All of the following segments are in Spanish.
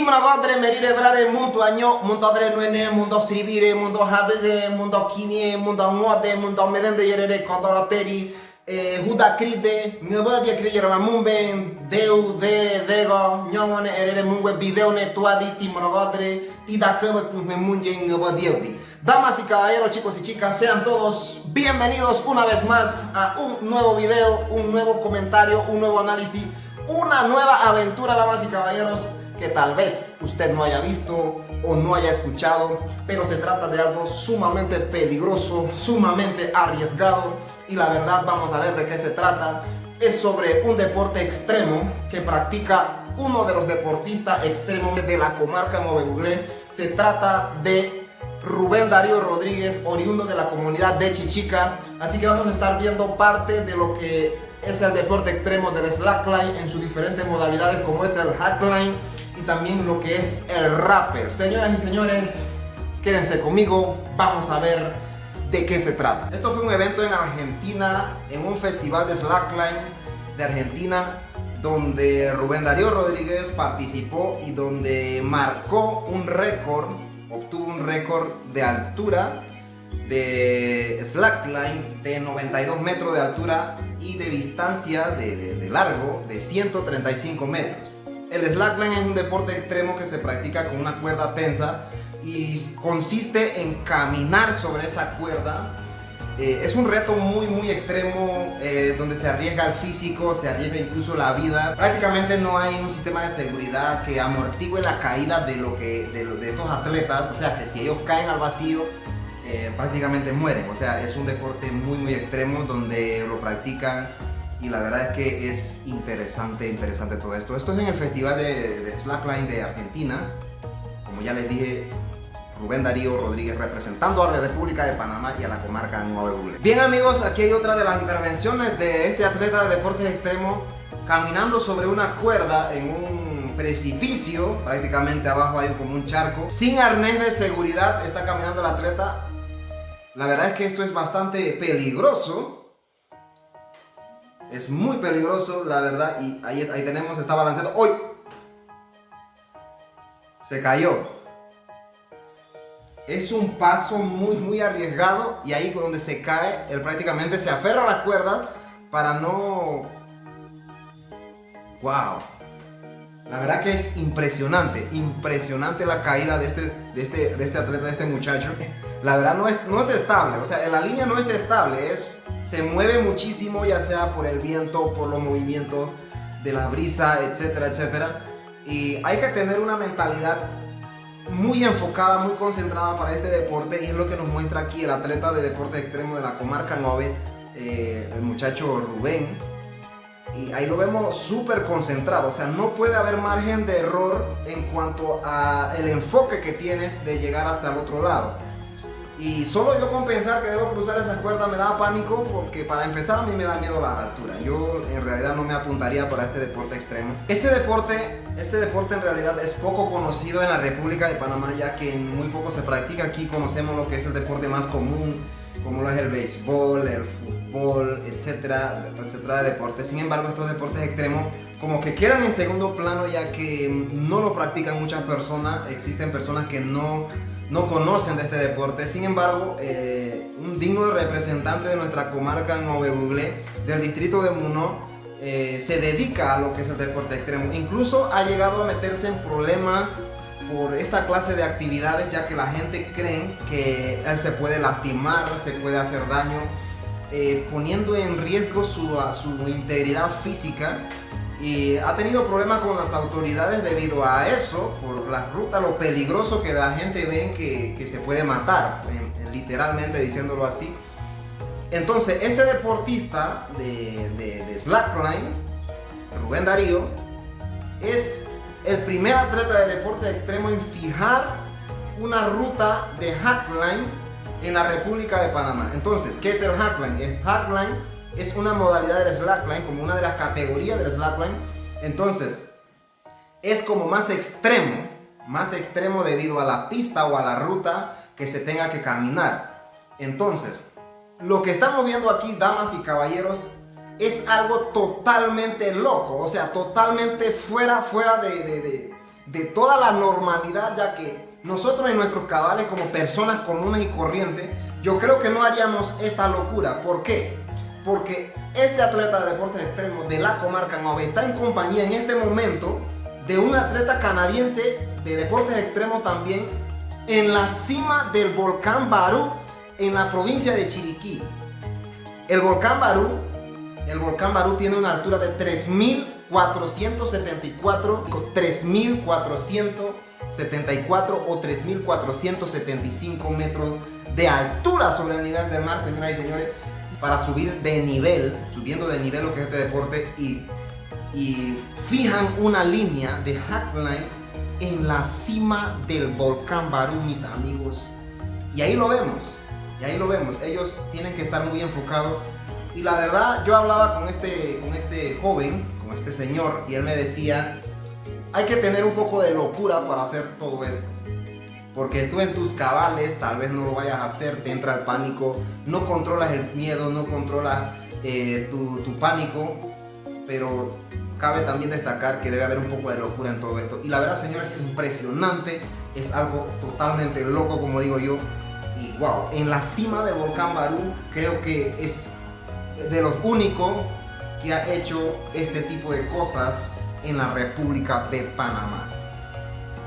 Timragodre merire brare mundo año mundo adre nuene mundo sirvire mundo hadre mundo kinie mundo ngode mundo medende yerere kodorateri huda kride ngabadi kriyer mamumbe deu de dego nyongone erere mungwe video ne tuadi Timragodre tida kama kumemunje ngabadi. Damas y caballeros, chicos y chicas, sean todos bienvenidos una vez más a un nuevo video, un nuevo comentario, un nuevo análisis, una nueva aventura, damas y caballeros, que tal vez usted no haya visto o no haya escuchado, pero se trata de algo sumamente peligroso, sumamente arriesgado, y la verdad vamos a ver de qué se trata. Es sobre un deporte extremo que practica uno de los deportistas extremos de la comarca Movebuglé. Se trata de Rubén Darío Rodríguez, oriundo de la comunidad de Chichica. Así que vamos a estar viendo parte de lo que es el deporte extremo del slackline en sus diferentes modalidades, como es el hackline y también lo que es el rapper. Señoras y señores, quédense conmigo, vamos a ver de qué se trata. Esto fue un evento en Argentina, en un festival de slackline de Argentina, donde Rubén Darío Rodríguez participó y donde marcó un récord, obtuvo un récord de altura de slackline de 92 metros de altura y de distancia de largo de 135 metros. El slackline es un deporte extremo que se practica con una cuerda tensa y consiste en caminar sobre esa cuerda. Es un reto muy extremo, donde se arriesga el físico, se arriesga incluso la vida. Prácticamente no hay un sistema de seguridad que amortigue la caída de estos atletas. O sea que si ellos caen al vacío, prácticamente mueren. O sea, es un deporte muy extremo donde lo practican, y la verdad es que es interesante todo esto. Esto es en el Festival de Slackline de Argentina. Como ya les dije, Rubén Darío Rodríguez representando a la República de Panamá y a la comarca Movebuglé. Bien amigos, aquí hay otra de las intervenciones de este atleta de deportes extremos caminando sobre una cuerda en un precipicio. Prácticamente abajo hay como un charco. Sin arnés de seguridad está caminando el atleta. La verdad es que esto es bastante peligroso. Es muy peligroso, la verdad. Y ahí tenemos, está balanceando. ¡Uy! Se cayó. Es un paso muy arriesgado, y ahí donde se cae, él prácticamente se aferra a la cuerda para no... ¡Wow! La verdad que es impresionante la caída de este atleta, de este muchacho. La verdad no es estable, o sea, la línea no es estable, se mueve muchísimo, ya sea por el viento, por los movimientos de la brisa, etcétera. Y hay que tener una mentalidad muy enfocada, muy concentrada para este deporte, y es lo que nos muestra aquí el atleta de deporte extremo de la comarca Nove, el muchacho Rubén. Y ahí lo vemos súper concentrado, o sea, no puede haber margen de error en cuanto a el enfoque que tienes de llegar hasta el otro lado. Y solo yo con pensar que debo cruzar esa cuerda me da pánico, porque para empezar a mí me da miedo las alturas. Yo en realidad no me apuntaría para este deporte extremo. Este deporte en realidad es poco conocido en la República de Panamá, ya que muy poco se practica aquí. Conocemos lo que es el deporte más común, como lo es el béisbol, el fútbol, etcétera de deportes. Sin embargo, estos deportes extremos como que quedan en segundo plano, ya que no lo practican muchas personas. Existen personas que no conocen de este deporte. Sin embargo, un digno representante de nuestra comarca Movebuglé, del distrito de Muno, se dedica a lo que es el deporte extremo. Incluso ha llegado a meterse en problemas por esta clase de actividades, ya que la gente cree que él se puede lastimar, se puede hacer daño, poniendo en riesgo su integridad física. Y ha tenido problemas con las autoridades debido a eso, por la ruta, lo peligroso que la gente ve que se puede matar, literalmente diciéndolo así. Entonces, este deportista de slackline, Rubén Darío, es el primer atleta de deporte extremo en fijar una ruta de hackline en la República de Panamá. Entonces, ¿qué es el hackline? El hackline es una modalidad del slackline, como una de las categorías del slackline. Entonces, es como más extremo debido a la pista o a la ruta que se tenga que caminar. Entonces, lo que estamos viendo aquí, damas y caballeros, es algo totalmente loco, o sea, totalmente fuera de toda la normalidad, ya que nosotros en nuestros cabales como personas comunes y corrientes, yo creo que no haríamos esta locura. ¿Por qué? Porque este atleta de deportes extremos de la comarca Nove está en compañía en este momento de un atleta canadiense de deportes extremos también en la cima del volcán Barú en la provincia de Chiriquí. El volcán Barú tiene una altura de 3.474 o 3.475 metros de altura sobre el nivel del mar, señoras y señores. Para subir de nivel, subiendo de nivel lo que es este deporte, y fijan una línea de hackline en la cima del volcán Barú, mis amigos. Y ahí lo vemos. Ellos tienen que estar muy enfocados. Y la verdad, yo hablaba con este joven, con este señor, y él me decía, hay que tener un poco de locura para hacer todo esto. Porque tú en tus cabales tal vez no lo vayas a hacer, te entra el pánico, no controlas el miedo, no controlas tu pánico, pero cabe también destacar que debe haber un poco de locura en todo esto. Y la verdad, señores, es impresionante, es algo totalmente loco, como digo yo. Y wow, en la cima del volcán Barú creo que es de los únicos que ha hecho este tipo de cosas en la República de Panamá.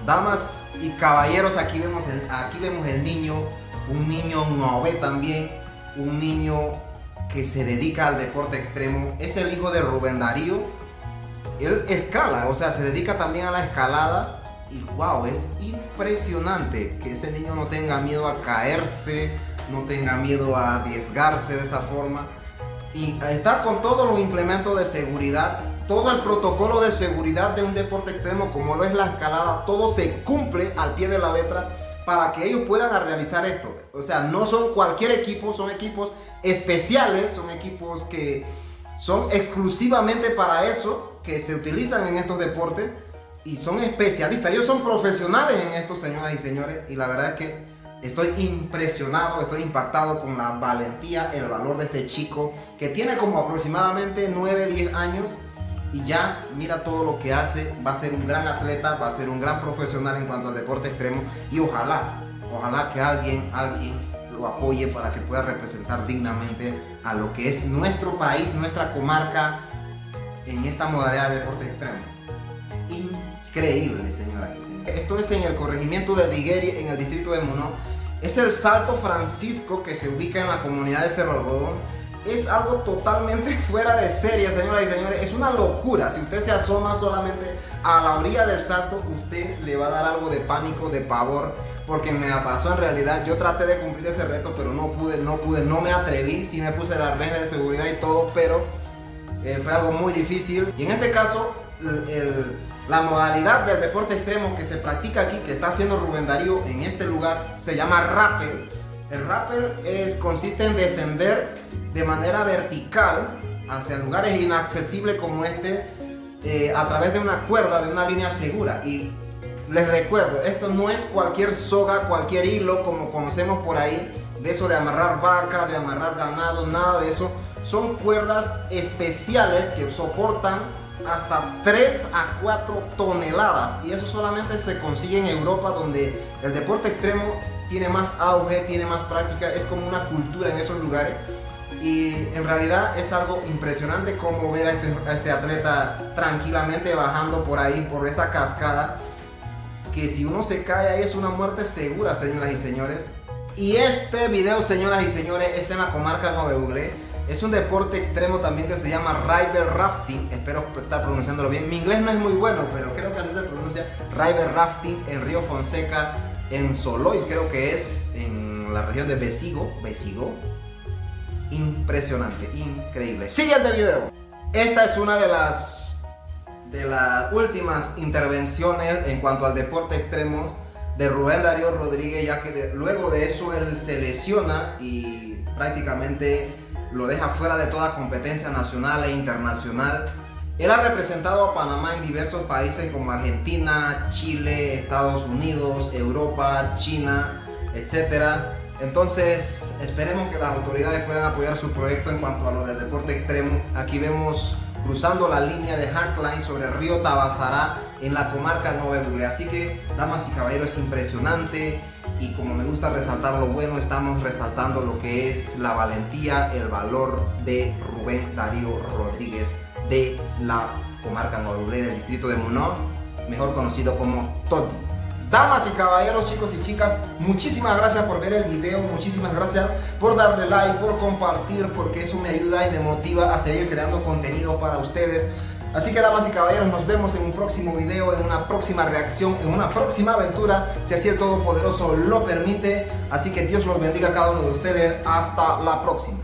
Damas y caballeros, aquí vemos el niño, un niño Nove también, un niño que se dedica al deporte extremo. Es el hijo de Rubén Darío. Él escala, o sea, se dedica también a la escalada. Y wow, es impresionante que ese niño no tenga miedo a caerse, no tenga miedo a arriesgarse de esa forma. Y está con todos los implementos de seguridad, todo el protocolo de seguridad de un deporte extremo como lo es la escalada, todo se cumple al pie de la letra para que ellos puedan realizar esto. O sea, no son cualquier equipo, son equipos especiales, son equipos que son exclusivamente para eso, que se utilizan en estos deportes y son especialistas. Ellos son profesionales en esto, señoras y señores, y la verdad es que estoy impresionado, estoy impactado con la valentía, el valor de este chico que tiene como aproximadamente 9-10 años y ya mira todo lo que hace. Va a ser un gran atleta, va a ser un gran profesional en cuanto al deporte extremo, y ojalá que alguien lo apoye para que pueda representar dignamente a lo que es nuestro país, nuestra comarca en esta modalidad de deporte extremo. Increíble, señoras y señores. Esto es en el corregimiento de Digueri, en el distrito de Monó. Es el Salto Francisco, que se ubica en la comunidad de Cerro Algodón. Es algo totalmente fuera de serie, señoras y señores. Es una locura. Si usted se asoma solamente a la orilla del salto, usted le va a dar algo de pánico, de pavor, porque me pasó en realidad. Yo traté de cumplir ese reto, pero no pude, no me atreví. Sí me puse las reglas de seguridad y todo, pero fue algo muy difícil. Y en este caso, la modalidad del deporte extremo que se practica aquí, que está haciendo Rubén Darío en este lugar, se llama rappel. El rappel consiste en descender de manera vertical hacia lugares inaccesibles como este, a través de una cuerda, de una línea segura. Y les recuerdo, esto no es cualquier soga, cualquier hilo como conocemos por ahí, de eso de amarrar vaca, de amarrar ganado, nada de eso. Son cuerdas especiales que soportan hasta 3 a 4 toneladas, y eso solamente se consigue en Europa, donde el deporte extremo tiene más auge, tiene más práctica, es como una cultura en esos lugares. Y en realidad es algo impresionante como ver a este atleta tranquilamente bajando por ahí, por esa cascada, que si uno se cae ahí es una muerte segura, señoras y señores. Y este video, señoras y señores, es en la comarca Nove Buglé. Es un deporte extremo también que se llama river rafting. Espero estar pronunciándolo bien. Mi inglés no es muy bueno, pero creo que así se pronuncia. River rafting en Río Fonseca, en Soloy, creo que es, en la región de Besigo. Impresionante, increíble. Siguiente video. Esta es una de las últimas intervenciones en cuanto al deporte extremo de Rubén Darío Rodríguez, ya que luego de eso él se lesiona y prácticamente lo deja fuera de toda competencia nacional e internacional. Él ha representado a Panamá en diversos países como Argentina, Chile, Estados Unidos, Europa, China, etc. Entonces esperemos que las autoridades puedan apoyar su proyecto en cuanto a lo del deporte extremo. Aquí vemos cruzando la línea de Hackline sobre el río Tabasará, en la comarca Nueva Brule. Así que, damas y caballeros, es impresionante. Y como me gusta resaltar lo bueno, estamos resaltando lo que es la valentía, el valor de Rubén Darío Rodríguez de la comarca Nueva Brule, del distrito de Muno, mejor conocido como Toti. Damas y caballeros, chicos y chicas, muchísimas gracias por ver el video, muchísimas gracias por darle like, por compartir, porque eso me ayuda y me motiva a seguir creando contenido para ustedes. Así que, damas y caballeros, nos vemos en un próximo video, en una próxima reacción, en una próxima aventura, si así el Todopoderoso lo permite. Así que Dios los bendiga a cada uno de ustedes. Hasta la próxima.